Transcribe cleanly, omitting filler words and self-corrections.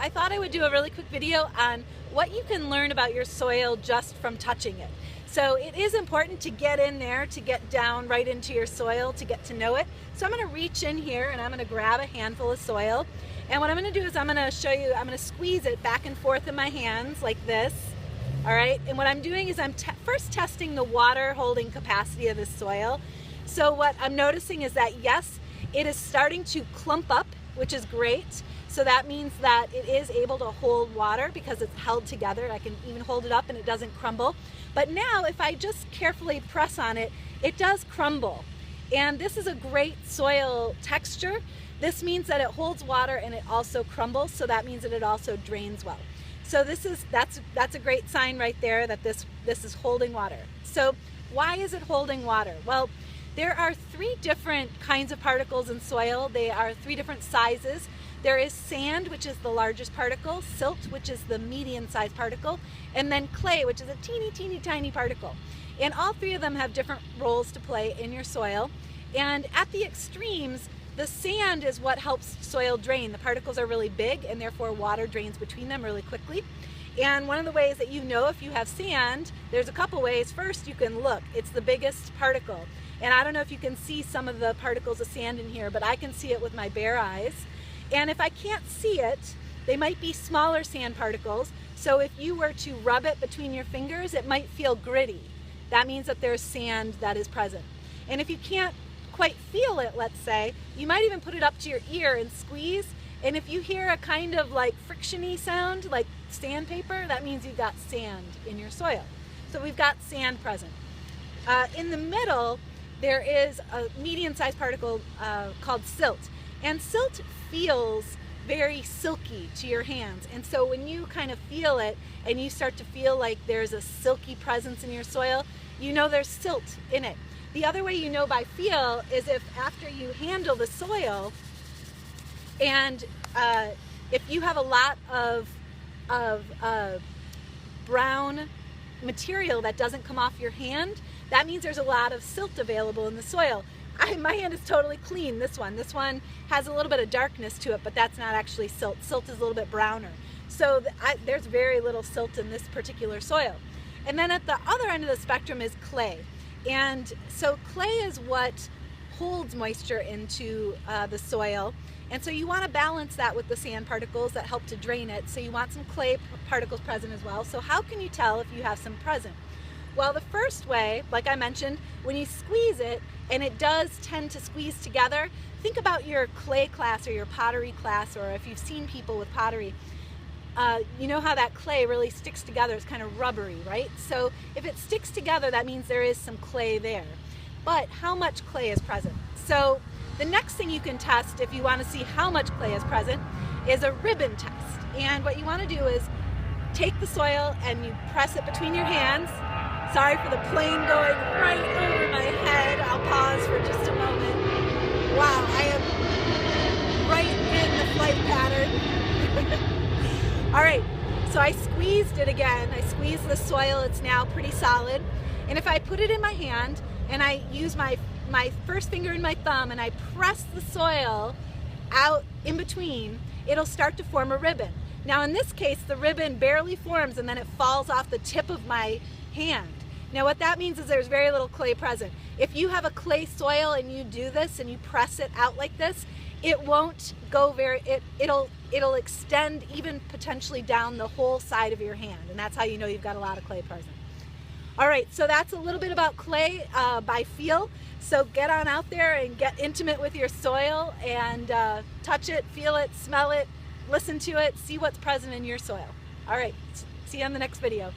I thought I would do a really quick video on what you can learn about your soil just from touching it. So it is important to get in there, to get down right into your soil, to get to know it. So I'm going to reach in here and I'm going to grab a handful of soil. And what I'm going to do is I'm going to show you, I'm going to squeeze it back and forth in my hands like this. All right, and what I'm doing is I'm first testing the water holding capacity of this soil. So what I'm noticing is that yes, it is starting to clump up, which is great. So that means that it is able to hold water because it's held together. I can even hold it up and it doesn't crumble. But now if I just carefully press on it, it does crumble. And this is a great soil texture. This means that it holds water and it also crumbles. So that means that it also drains well. So that's a great sign right there that this is holding water. So why is it holding water? Well, there are three different kinds of particles in soil. They are three different sizes. There is sand, which is the largest particle, silt, which is the medium-sized particle, and then clay, which is a teeny tiny particle. And all three of them have different roles to play in your soil. And at the extremes, the sand is what helps soil drain. The particles are really big and therefore water drains between them really quickly. And one of the ways that you know if you have sand, there's a couple ways. First, you can look. It's the biggest particle. And I don't know if you can see some of the particles of sand in here, but I can see it with my bare eyes. And if I can't see it, they might be smaller sand particles. So if you were to rub it between your fingers, it might feel gritty. That means that there's sand that is present. And if you can't quite feel it, let's say, you might even put it up to your ear and squeeze. And if you hear a kind of like friction-y sound, like sandpaper, that means you've got sand in your soil. So we've got sand present. In the middle, there is a medium-sized particle called silt. And silt feels very silky to your hands. And so when you kind of feel it and you start to feel like there's a silky presence in your soil, you know there's silt in it. The other way you know by feel is if after you handle the soil and if you have a lot of brown material that doesn't come off your hand, that means there's a lot of silt available in the soil. My hand is totally clean, this one. This one has a little bit of darkness to it, but that's not actually silt. Silt is a little bit browner. So there's very little silt in this particular soil. And then at the other end of the spectrum is clay. And so clay is what holds moisture into the soil. And so you want to balance that with the sand particles that help to drain it. So you want some clay particles present as well. So how can you tell if you have some present? Well, the first way, like I mentioned, when you squeeze it, and it does tend to squeeze together, think about your clay class or your pottery class, or if you've seen people with pottery, you know how that clay really sticks together. It's kind of rubbery, right? So if it sticks together, that means there is some clay there. But how much clay is present? So the next thing you can test if you want to see how much clay is present is a ribbon test. And what you want to do is take the soil and you press it between your hands. Sorry for the plane going right over my head. I'll pause for just a moment. Wow, I am right in the flight pattern. All right, so I squeezed it again. I squeezed the soil. It's now pretty solid. And if I put it in my hand and I use my first finger and my thumb and I press the soil out in between, it'll start to form a ribbon. Now in this case, the ribbon barely forms and then it falls off the tip of my hand. Now what that means is there's very little clay present. If you have a clay soil and you do this and you press it out like this, it won't go it'll extend even potentially down the whole side of your hand, and that's how you know you've got a lot of clay present. All right, so that's a little bit about clay by feel. So get on out there and get intimate with your soil and touch it, feel it, smell it, listen to it, see what's present in your soil. All right, see you on the next video.